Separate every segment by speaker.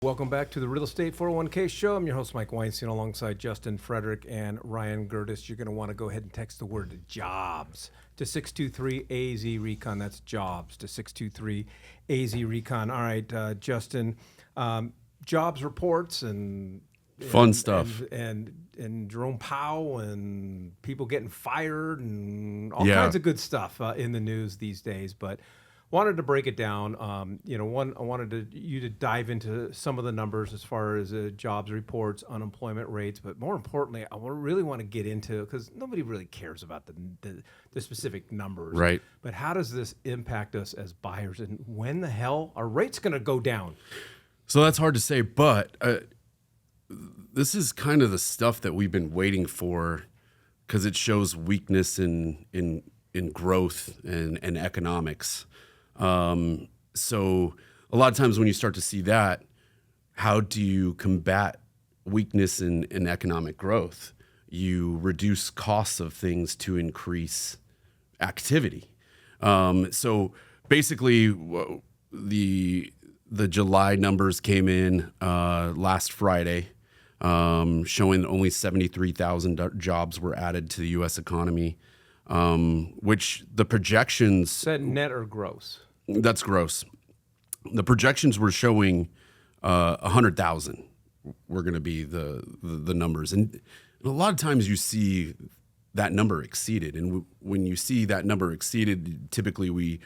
Speaker 1: Welcome back to the Real Estate 401k Show. I'm your host, Mike Weinstein, alongside Justin Frederick and Ryan Gerdes. You're going to want to go ahead and text the word jobs to 623-AZ-RECON. That's jobs to 623-AZ-RECON. All right, Justin, jobs reports and
Speaker 2: fun stuff.
Speaker 1: And Jerome Powell and people getting fired and all kinds of good stuff in the news these days. But wanted to break it down. I wanted you to dive into some of the numbers as far as jobs reports, unemployment rates, but more importantly, I really want to get into, because nobody really cares about the specific numbers.
Speaker 2: Right.
Speaker 1: But how does this impact us as buyers, and when the hell are rates going to go down?
Speaker 2: So that's hard to say, but this is kind of the stuff that we've been waiting for, because it shows weakness in growth and economics. So a lot of times when you start to see that, how do you combat weakness in economic growth? You reduce costs of things to increase activity. So basically, the July numbers came in last Friday, showing that only 73,000 jobs were added to the U.S. economy, which the projections...
Speaker 1: Is that net or gross?
Speaker 2: That's gross. The projections were showing 100,000 were going to be the numbers. And a lot of times you see that number exceeded. And when you see that number exceeded, typically we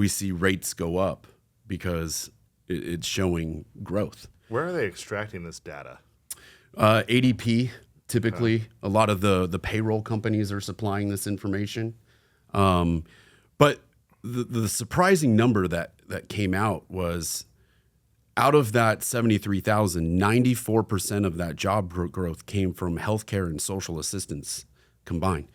Speaker 2: see rates go up because it's showing growth.
Speaker 3: Where are they extracting this data?
Speaker 2: ADP, typically. A lot of the payroll companies are supplying this information. But the surprising number that came out was, out of that 73,000, 94% of that job growth came from healthcare and social assistance combined.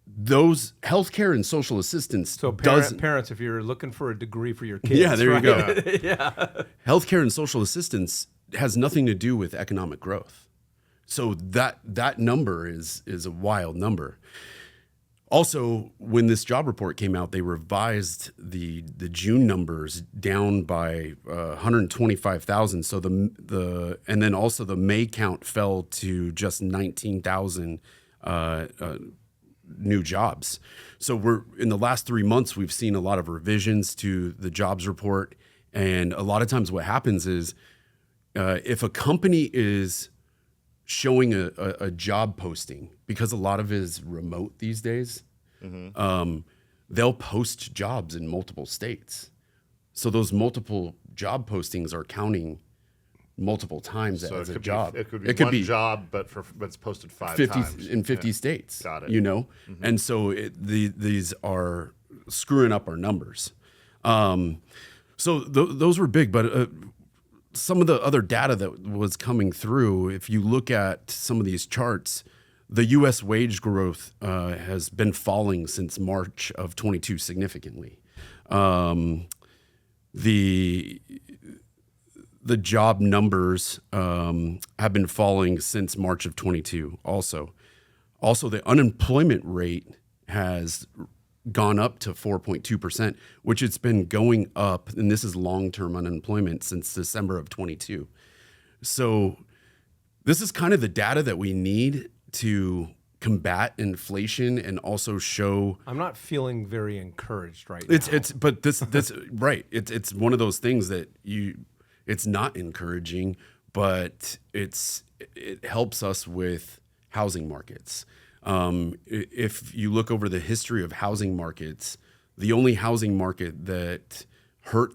Speaker 2: Those healthcare and social assistance.
Speaker 1: So parents, if you're looking for a degree for your kids.
Speaker 2: Yeah, there you go.
Speaker 1: Yeah.
Speaker 2: Healthcare and social assistance has nothing to do with economic growth. So that number is a wild number. Also, when this job report came out, they revised the June numbers down by 125,000. So and then also the May count fell to just 19,000 new jobs. So we're in the last 3 months, we've seen a lot of revisions to the jobs report, and a lot of times what happens is if a company is showing a job posting, because a lot of it is remote these days, they'll post jobs in multiple states. So those multiple job postings are counting multiple times as a job.
Speaker 3: It could be one job, but it's posted 50 times.
Speaker 2: In 50 states.
Speaker 3: Got it.
Speaker 2: You know? And so these are screwing up our numbers. So those were big, but some of the other data that was coming through, if you look at some of these charts, the U.S. wage growth has been falling since March of 22 significantly. The job numbers have been falling since March of 22 also. Also, the unemployment rate has gone up to 4.2%, which it's been going up, and this is long-term unemployment, since December of 22. So this is kind of the data that we need to combat inflation and also show.
Speaker 1: I'm not feeling very encouraged right now.
Speaker 2: But this right. It's one of those things that it's not encouraging, but it helps us with housing markets. If you look over the history of housing markets, the only housing market that hurt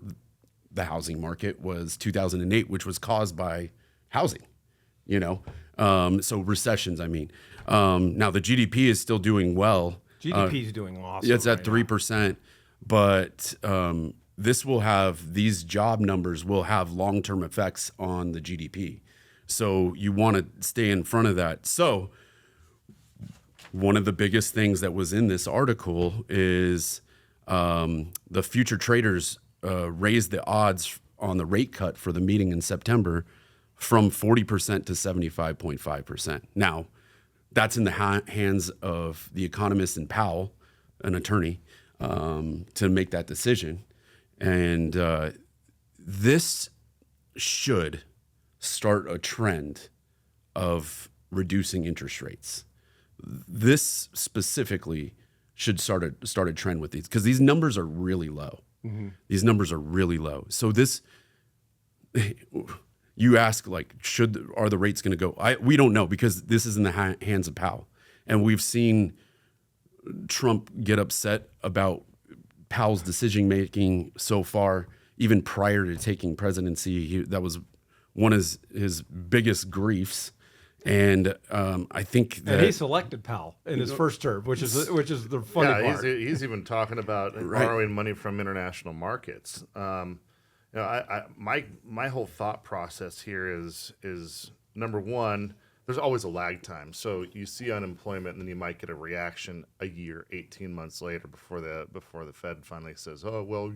Speaker 2: the housing market was 2008, which was caused by housing, so recessions, I mean. Now the GDP is still doing well.
Speaker 1: GDP is doing awesome.
Speaker 2: It's at 3%, but these job numbers will have long-term effects on the GDP. So you want to stay in front of that. So one of the biggest things that was in this article is the future traders raised the odds on the rate cut for the meeting in September from 40% to 75.5%. Now, that's in the hands of the economist and Powell, an attorney, to make that decision. And this should start a trend of reducing interest rates. This specifically should start a trend with these, because these numbers are really low. Mm-hmm. These numbers are really low. So this, you ask, like, are the rates going to go? We don't know, because this is in the hands of Powell, and we've seen Trump get upset about Powell's decision making so far. Even prior to taking presidency, that was one of his biggest griefs. And I think that
Speaker 1: he selected Powell in his first term, which is the funny part.
Speaker 3: He's even talking about borrowing money from international markets. My whole thought process here is number one, there's always a lag time. So you see unemployment, and then you might get a reaction a year, 18 months later, before the Fed finally says, "Oh, well,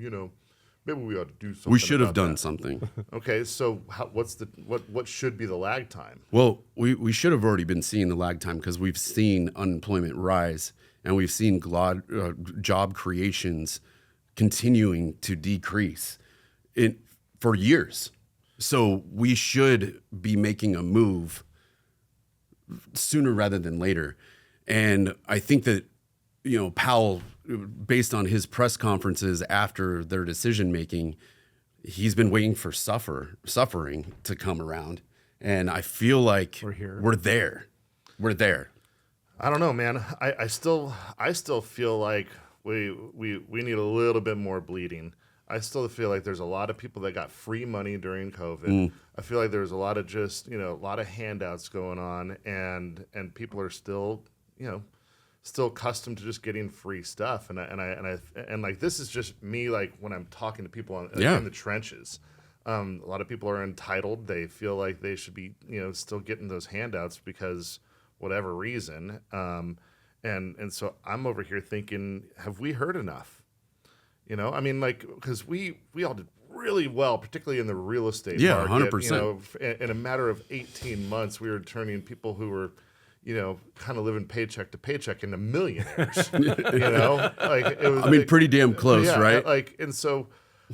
Speaker 3: maybe we ought to do something."
Speaker 2: We should have done something.
Speaker 3: Okay, so what should be the lag time?
Speaker 2: Well, we should have already been seeing the lag time, because we've seen unemployment rise, and we've seen job creations continuing to decrease for years. So we should be making a move sooner rather than later. And I think that, Powell, based on his press conferences after their decision making, he's been waiting for suffering to come around. And I feel like we're there. We're there.
Speaker 3: I don't know, man. I still feel like we need a little bit more bleeding. I still feel like there's a lot of people that got free money during COVID. I feel like there's a lot of just, a lot of handouts going on, and people are still, still accustomed to just getting free stuff. And like, this is just me, like, when I'm talking to people in the trenches. A lot of people are entitled. They feel like they should be, still getting those handouts because whatever reason. And so I'm over here thinking, have we heard enough? Because we all did really well, particularly in the real estate market.
Speaker 2: 100%.
Speaker 3: In a matter of 18 months, we were turning people who were, kind of living paycheck to paycheck into millionaires. It was,
Speaker 2: pretty damn close, right?
Speaker 3: And so,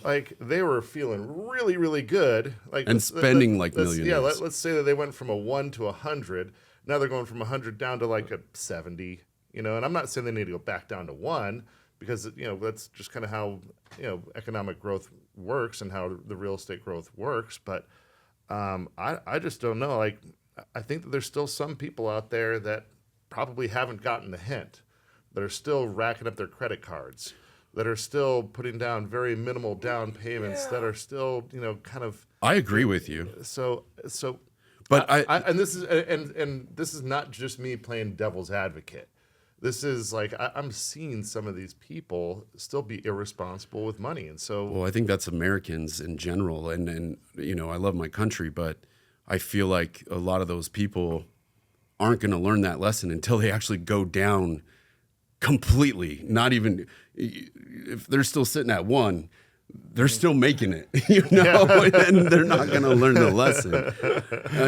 Speaker 3: they were feeling really, really good,
Speaker 2: and spending like millionaires.
Speaker 3: Yeah, let's say that they went from a 1 to 100. Now they're going from 100 down to like a 70. And I'm not saying they need to go back down to 1. Because that's just kind of how economic growth works and how the real estate growth works. But I just don't know. Like, I think that there's still some people out there that probably haven't gotten the hint, that are still racking up their credit cards, that are still putting down very minimal down payments, that are still kind of.
Speaker 2: I agree with you.
Speaker 3: So.
Speaker 2: But
Speaker 3: this is not just me playing devil's advocate. This is like, I'm seeing some of these people still be irresponsible with money. And so.
Speaker 2: Well, I think that's Americans in general. And I love my country, but I feel like a lot of those people aren't going to learn that lesson until they actually go down completely. Not even, if they're still sitting at 1, they're still making it, and they're not going to learn the lesson.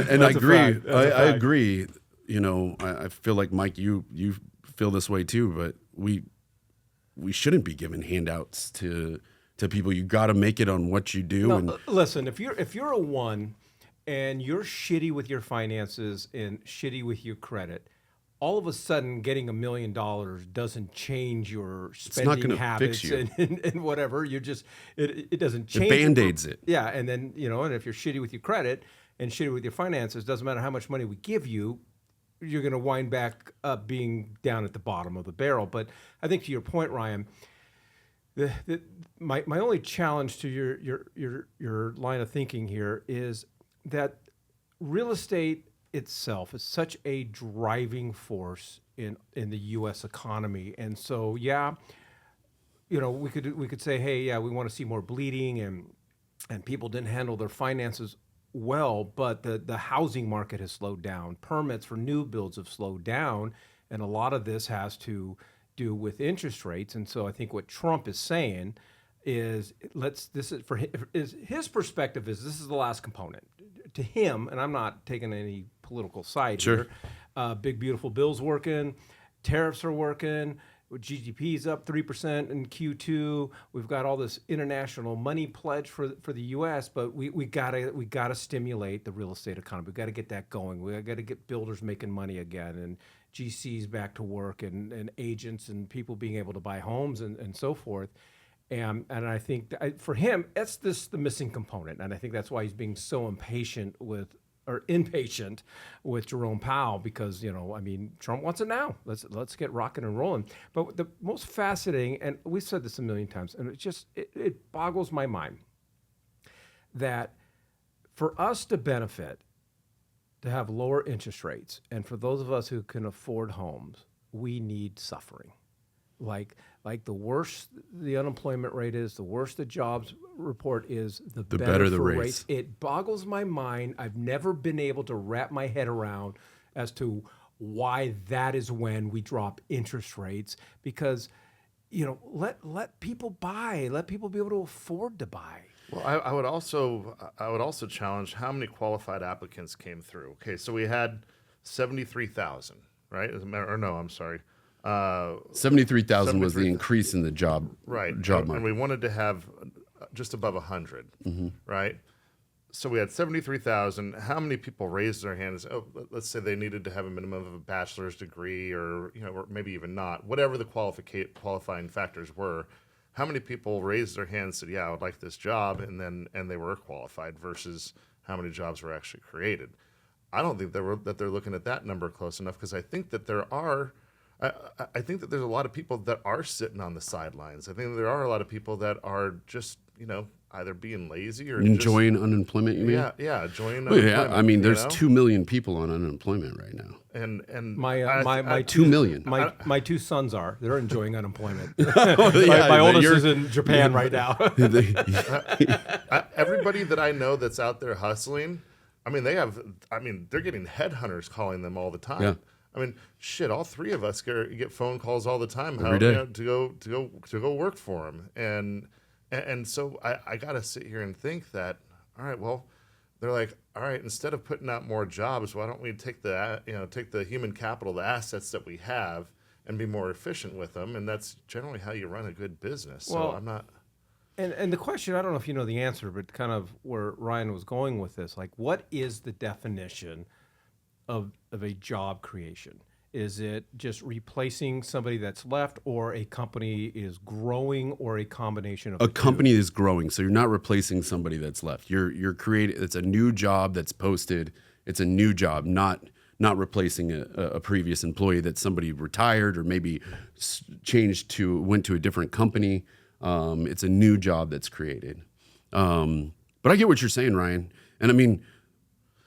Speaker 2: And I agree. I agree. I feel like, Mike, you feel this way too, but we shouldn't be giving handouts to people. You got to make it on what you do.
Speaker 1: No,
Speaker 2: and
Speaker 1: listen, if you're a 1 and you're shitty with your finances and shitty with your credit, all of a sudden getting $1 million doesn't change your spending habits and whatever. You just it doesn't change.
Speaker 2: It band-aids it.
Speaker 1: Yeah, and then and if you're shitty with your credit and shitty with your finances, doesn't matter how much money we give you, you're going to wind back up being down at the bottom of the barrel. But I think to your point, Ryan, my only challenge to your line of thinking here is that real estate itself is such a driving force in the U.S. economy, and so we could say, hey, yeah, we want to see more bleeding, and people didn't handle their finances well, but the housing market has slowed down. Permits for new builds have slowed down, and a lot of this has to do with interest rates. And so I think what Trump is saying is, his perspective is this is the last component to him, and I'm not taking any political side
Speaker 2: Sure.
Speaker 1: here. Big beautiful bill's working, tariffs are working. GDP is up 3% in Q2. We've got all this international money pledge for the U.S., but we gotta stimulate the real estate economy. We got to get that going. We got to get builders making money again, and GCs back to work, and agents and people being able to buy homes and so forth. And I think for him, that's the missing component, and I think that's why he's being so impatient with Jerome Powell, because Trump wants it now. Let's get rocking and rolling. But the most fascinating, and we've said this a million times, and it boggles my mind that for us to benefit, to have lower interest rates, and for those of us who can afford homes, we need suffering. Like the worse the unemployment rate is, the worse the jobs report is, the better the rates. It boggles my mind. I've never been able to wrap my head around as to why that is when we drop interest rates, because let people buy, let people be able to afford to buy.
Speaker 3: Well, I would also challenge how many qualified applicants came through. Okay, so we had 73,000, right? Or no, I'm sorry.
Speaker 2: 73,000 was the increase in the job market.
Speaker 3: And we wanted to have just above 100, right? So we had 73,000. How many people raised their hands? Oh, let's say they needed to have a minimum of a bachelor's degree, or or maybe even not. Whatever the qualifying factors were, how many people raised their hands and said, "Yeah, I would like this job," and they were qualified, versus how many jobs were actually created? I don't think that they're looking at that number close enough, because I think that I think that there's a lot of people that are sitting on the sidelines. I think there are a lot of people that are just, either being lazy or
Speaker 2: enjoying unemployment. You mean?
Speaker 3: Yeah, enjoying unemployment.
Speaker 2: Yeah, I mean, there's 2 million people on unemployment right now.
Speaker 3: And
Speaker 1: my
Speaker 2: 2 million.
Speaker 1: My two sons they're enjoying unemployment.
Speaker 2: Yeah,
Speaker 1: my oldest is in Japan right now.
Speaker 3: Everybody that I know that's out there hustling, they're getting headhunters calling them all the time.
Speaker 2: Yeah.
Speaker 3: Shit, all three of us get phone calls all the time
Speaker 2: every day
Speaker 3: to go work for them, and so I got to sit here and think that, all right, well, they're like, all right, instead of putting out more jobs, why don't we take the human capital, the assets that we have, and be more efficient with them? And that's generally how you run a good business.
Speaker 1: Well,
Speaker 3: so I'm not.
Speaker 1: And the question, I don't know if you know the answer, but kind of where Ryan was going with this, like, what is the definition of a job creation? Is it just replacing somebody that's left, or a company is growing, or a combination of
Speaker 2: a company is growing? So you're not replacing somebody that's left. You're creating. It's a new job that's posted. It's a new job, not replacing a previous employee that somebody retired or maybe went to a different company. It's a new job that's created. But I get what you're saying, Ryan. And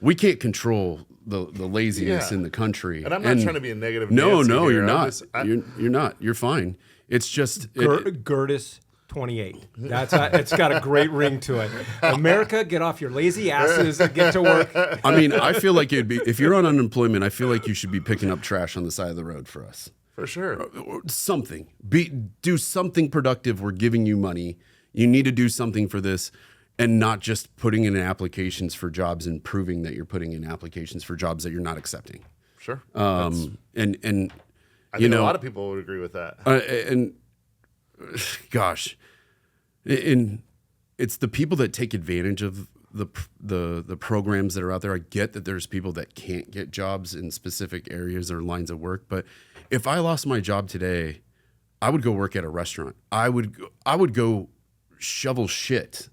Speaker 2: we can't control the laziness in the country.
Speaker 3: And I'm not trying to be a negative.
Speaker 2: No,
Speaker 3: Nancy here.
Speaker 2: you're not. You're not. You're fine. It's just
Speaker 1: Gerdes 28. It's got a great ring to it. America, get off your lazy asses and get to work.
Speaker 2: I feel like it'd be, if you're on unemployment, I feel like you should be picking up trash on the side of the road for us.
Speaker 3: For sure.
Speaker 2: Or something. Do something productive. We're giving you money. You need to do something for this. And not just putting in applications for jobs and proving that you're putting in applications for jobs that you're not accepting.
Speaker 3: Sure.
Speaker 2: And
Speaker 3: I think a lot of people would agree with that.
Speaker 2: It's the people that take advantage of the programs that are out there. I get that there's people that can't get jobs in specific areas or lines of work, but if I lost my job today, I would go work at a restaurant. I would go shovel shit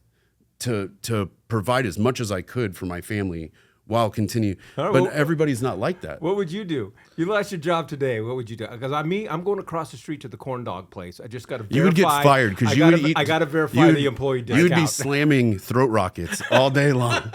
Speaker 2: to provide as much as I could for my family while continue.
Speaker 1: Right,
Speaker 2: but everybody's not like that.
Speaker 1: What would you do? You lost your job today. What would you do? Because I'm going across the street to the corn dog place. I just got to verify.
Speaker 2: You would get fired because
Speaker 1: I got to verify the employee discount.
Speaker 2: You'd be slamming throat rockets all day long.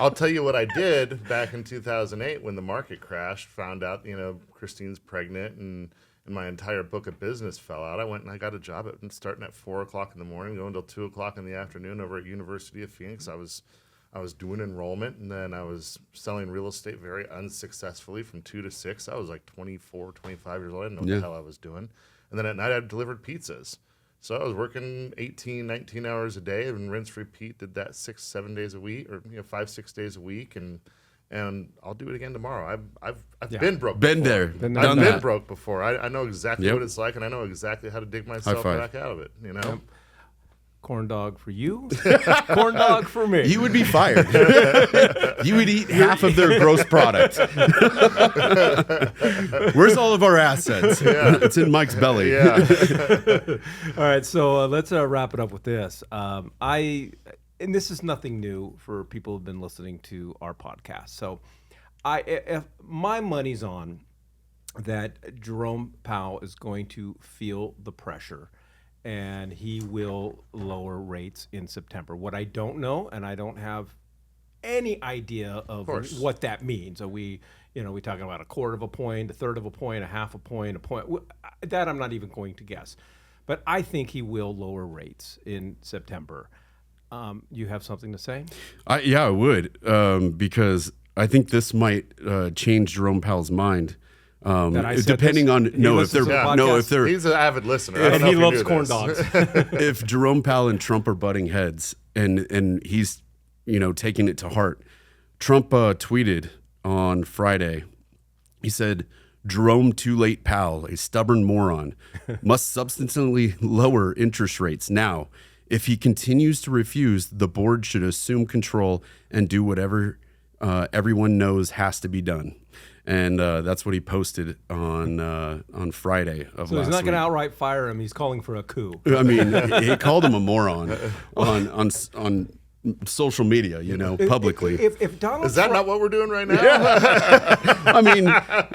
Speaker 3: I'll tell you what I did back in 2008 when the market crashed. Found out, Christine's pregnant and my entire book of business fell out. I went and I got a job starting at 4:00 in the morning, going until 2:00 in the afternoon over at University of Phoenix. I was doing enrollment, and then I was selling real estate very unsuccessfully from 2 to 6. I was like 24, 25 years old. I didn't know what the hell I was doing. And then at night I delivered pizzas. So I was working 18, 19 hours a day and rinse repeat, did that 6, 7 days a week, or 5, 6 days a week. And and I'll do it again tomorrow. I've been broke.
Speaker 2: Been
Speaker 3: before.
Speaker 2: there.
Speaker 3: I've
Speaker 2: Done
Speaker 3: been
Speaker 2: that.
Speaker 3: broke before. I know exactly
Speaker 2: Yep.
Speaker 3: what it's like, and I know exactly how to dig myself
Speaker 2: five.
Speaker 3: back out of it. You know.
Speaker 1: Yep. Corn dog for you, corn dog for me.
Speaker 2: You would be fired. You would eat half of their gross product. Where's all of our assets?
Speaker 3: Yeah.
Speaker 2: It's in Mike's belly.
Speaker 3: Yeah.
Speaker 1: All right, so let's wrap it up with this. And this is nothing new for people who've been listening to our podcast. So, if my money's on that Jerome Powell is going to feel the pressure, and he will lower rates in September. What I don't know, and I don't have any idea of what that means. Are we talking about a quarter of a point, a third of a point, a half a point, a point? That I'm not even going to guess. But I think he will lower rates in September. You have something to say?
Speaker 2: Yeah, I would, because I think this might change Jerome Powell's mind. Depending on if they're
Speaker 3: he's an avid listener,
Speaker 1: and he loves corn dogs.
Speaker 2: If Jerome Powell and Trump are butting heads, and he's taking it to heart, Trump tweeted on Friday. He said, "Jerome too late Powell, a stubborn moron, must substantially lower interest rates now. If he continues to refuse, the board should assume control and do whatever everyone knows has to be done." And that's what he posted on Friday of last week.
Speaker 1: So he's not going to outright fire him. He's calling for a coup.
Speaker 2: I mean, he called him a moron on social media, publicly.
Speaker 1: If Donald
Speaker 3: is that
Speaker 1: Trump,
Speaker 3: not what we're doing right now?
Speaker 2: I mean,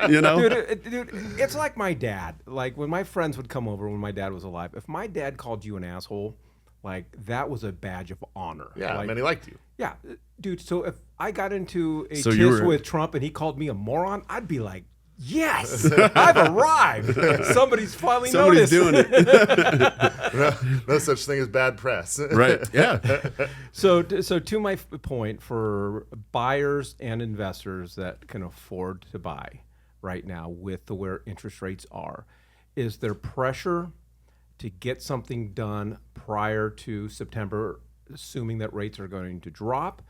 Speaker 1: dude, it's like my dad. Like when my friends would come over when my dad was alive. If my dad called you an asshole, like that was a badge of honor.
Speaker 3: Yeah,
Speaker 1: like,
Speaker 3: I mean, he liked you.
Speaker 1: Yeah, dude. So if I got into a
Speaker 2: So
Speaker 1: tiff with Trump and he called me a moron, I'd be like, yes, I've arrived. Somebody's finally noticed.
Speaker 2: doing it.
Speaker 3: No such thing as bad press.
Speaker 2: Right, yeah.
Speaker 1: So to my point, for buyers and investors that can afford to buy right now with where interest rates are, is there pressure to get something done prior to September, assuming that rates are going to drop,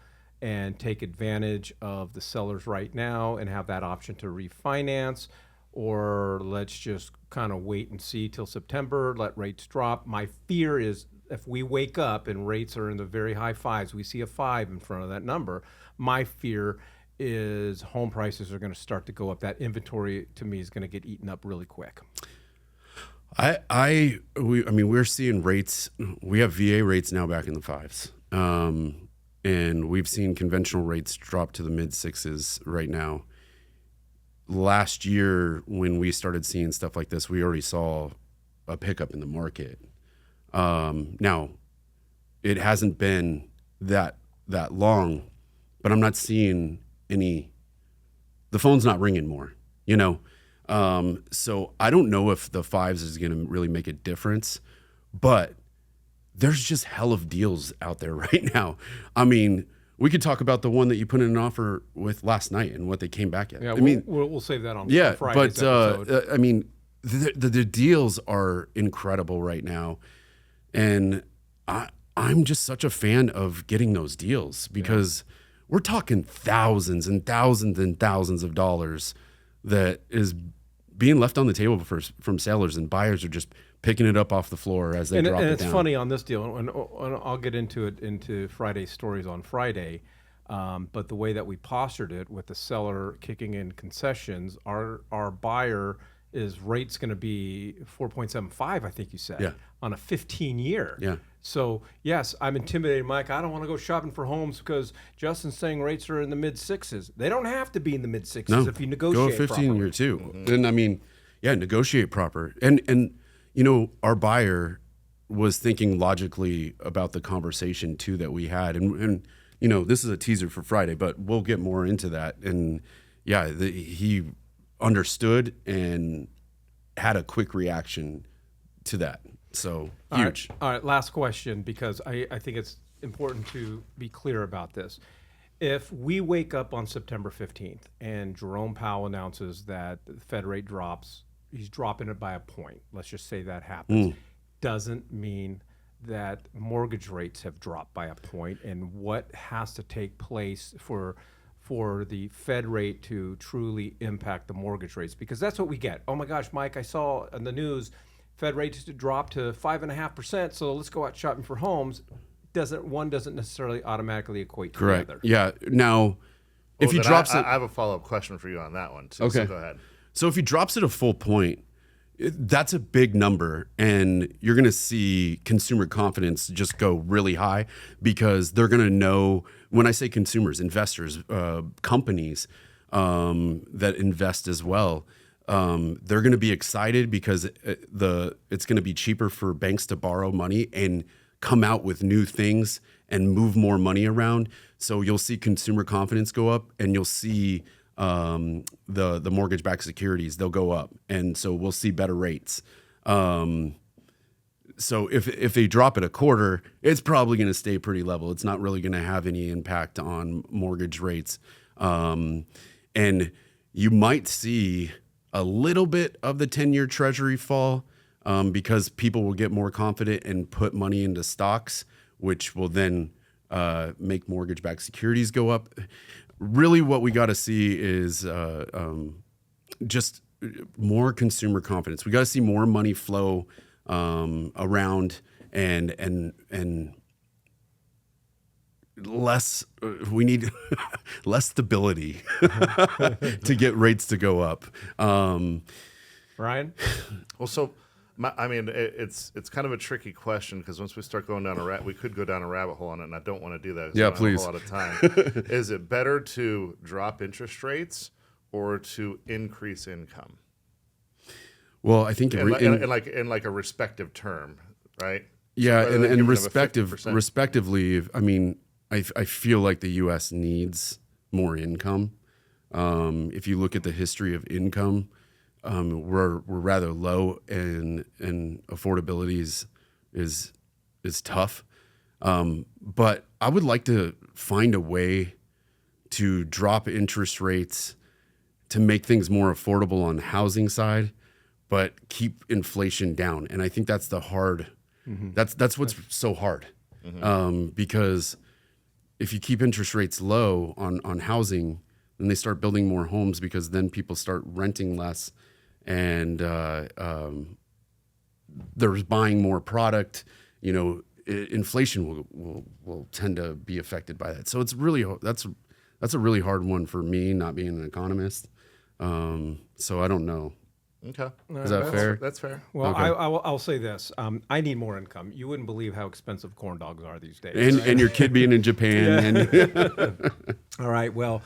Speaker 1: and take advantage of the sellers right now and have that option to refinance? Or let's just kind of wait and see till September, let rates drop? My fear is if we wake up and rates are in the very high fives, we see a 5 in front of that number, my fear is home prices are going to start to go up. That inventory, to me, is going to get eaten up really quick.
Speaker 2: We're seeing rates. We have VA rates now back in the 5s. And we've seen conventional rates drop to the mid 6s right now. Last year, when we started seeing stuff like this, we already saw a pickup in the market. Now, it hasn't been that long, but I'm not seeing any. The phone's not ringing more, So I don't know if the 5s is going to really make a difference, but there's just hell of deals out there right now. I mean, we could talk about the one that you put in an offer with last night and what they came back at.
Speaker 1: Yeah, we'll save that on Friday's episode.
Speaker 2: I mean, the deals are incredible right now, and I'm just such a fan of getting those deals because we're talking thousands and thousands and thousands of dollars that is being left on the table from sellers, and buyers are just picking it up off the floor as they drop it down.
Speaker 1: And it's funny on this deal, and I'll get into Friday's stories on Friday, but the way that we postured it with the seller kicking in concessions, our buyer is rate's going to be 4.75, I think you said, on a 15-year.
Speaker 2: Yeah.
Speaker 1: So, yes, I'm intimidated, Mike. I don't want to go shopping for homes because Justin's saying rates are in the mid-6s. They don't have to be in the mid-6s if you negotiate
Speaker 2: go a 15-year too. Mm-hmm. And I mean, negotiate proper. And our buyer was thinking logically about the conversation too that we had. And this is a teaser for Friday, but we'll get more into that. And he understood and had a quick reaction to that. So huge.
Speaker 1: All right, last question, because I think it's important to be clear about this. If we wake up on September 15th and Jerome Powell announces that the Fed rate drops, he's dropping it by a point. Let's just say that happens. Doesn't mean that mortgage rates have dropped by a point. And what has to take place for for the Fed rate to truly impact the mortgage rates? Because that's what we get. Oh my gosh, Mike, I saw in the news Fed rates dropped to 5.5%, so let's go out shopping for homes. One doesn't necessarily automatically equate to the other.
Speaker 2: Yeah. Now, if he drops it,
Speaker 3: I have a follow-up question for you on that one too.
Speaker 2: Okay.
Speaker 3: So go ahead.
Speaker 2: So if he drops it a full point, that's a big number, and you're going to see consumer confidence just go really high because they're going to know. When I say consumers, investors, companies that invest as well, they're going to be excited because it's going to be cheaper for banks to borrow money and come out with new things and move more money around. So you'll see consumer confidence go up, and you'll see the mortgage-backed securities, they'll go up, and so we'll see better rates. So if they drop it a quarter, it's probably going to stay pretty level. It's not really going to have any impact on mortgage rates, and you might see a little bit of the 10-year Treasury fall because people will get more confident and put money into stocks, which will then make mortgage-backed securities go up. Really, what we got to see is just more consumer confidence. We got to see more money flow around and less. We need less stability to get rates to go up.
Speaker 1: Ryan?
Speaker 3: Well, so it's kind of a tricky question because once we start going down we could go down a rabbit hole on it, and I don't want to do that.
Speaker 2: Yeah,
Speaker 3: we don't
Speaker 2: please.
Speaker 3: have a whole lot of time. Is it better to drop interest rates or to increase income?
Speaker 2: Well, I think
Speaker 3: in like a respective term, right?
Speaker 2: Yeah,
Speaker 3: So
Speaker 2: and respectively. I mean, I feel like the U.S. needs more income. If you look at the history of income, we're rather low, and affordability is tough. But I would like to find a way to drop interest rates to make things more affordable on the housing side, but keep inflation down. And I think that's the hard. Mm-hmm. That's what's so hard, because if you keep interest rates low on housing, then they start building more homes because then people start renting less, and they're buying more product. Inflation will tend to be affected by that. So it's really that's a really hard one for me, not being an economist. So I don't know.
Speaker 3: Okay.
Speaker 2: Is that fair?
Speaker 3: That's fair.
Speaker 1: Well,
Speaker 2: Okay.
Speaker 1: I'll say this. I need more income. You wouldn't believe how expensive corn dogs are these days.
Speaker 2: And your kid being in Japan.
Speaker 1: All right. Well,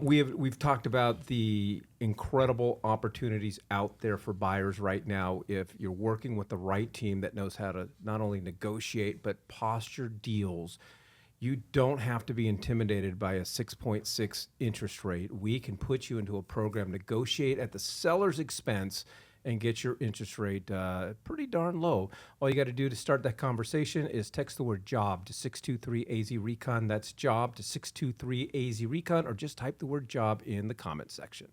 Speaker 1: we've talked about the incredible opportunities out there for buyers right now if you're working with the right team that knows how to not only negotiate but posture deals. You don't have to be intimidated by a 6.6 interest rate. We can put you into a program, negotiate at the seller's expense, and get your interest rate pretty darn low. All you got to do to start that conversation is text the word job to 623-AZ-RECON. That's job to 623-AZ-RECON, or just type the word job in the comment section.